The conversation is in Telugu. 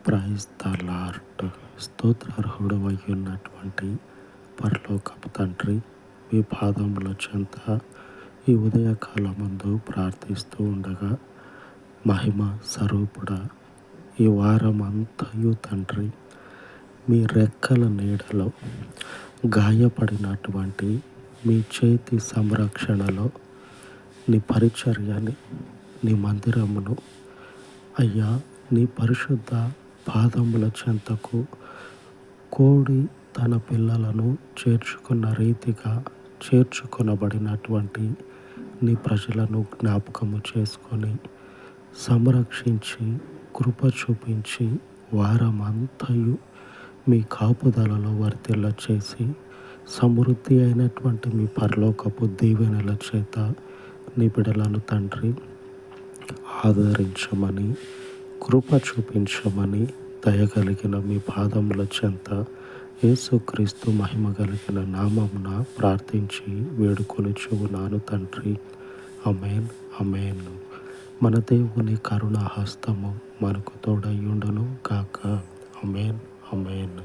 Praise the lord. స్తోత్రార్హుడు ఉన్నటువంటి పరలోకపు తండ్రి, మీ పాదముల చెంత ఈ ఉదయకాలమందు ప్రార్థిస్తూ ఉండగా, మహిమ స్వరూపుడ, ఈ వారం అంతయు తండ్రి మీ రెక్కల నీడలో గాయపడినటువంటి మీ చేతి సంరక్షణలో నీ పరిచర్యని, నీ మందిరమును అయ్యా, నీ పరిశుద్ధ పాదముల చెంతకు కోడి తన పిల్లలను చేర్చుకున్న రీతిగా చేర్చుకొనబడినటువంటి నీ ప్రజలను జ్ఞాపకము చేసుకొని సంరక్షించి కృప చూపించి వారమంతయు మీ కాపుదలలో వర్తిల్ల చేసి సమృద్ధి అయినటువంటి మీ పరలోకపు దీవెనల చేత నీ బిడలను తండ్రి ఆదరించమని, కృప చూపించమని దయగలిగిన మీ పాదముల చెంత యేసుక్రీస్తు మహిమ కలిగిన నామమున ప్రార్థించి వేడుకొనుచున్నాను తండ్రి. ఆమేన్, ఆమేన్. మన దేవుని కరుణా హస్తము మనకు తోడయ్యుండును గాక. ఆమేన్, ఆమేన్.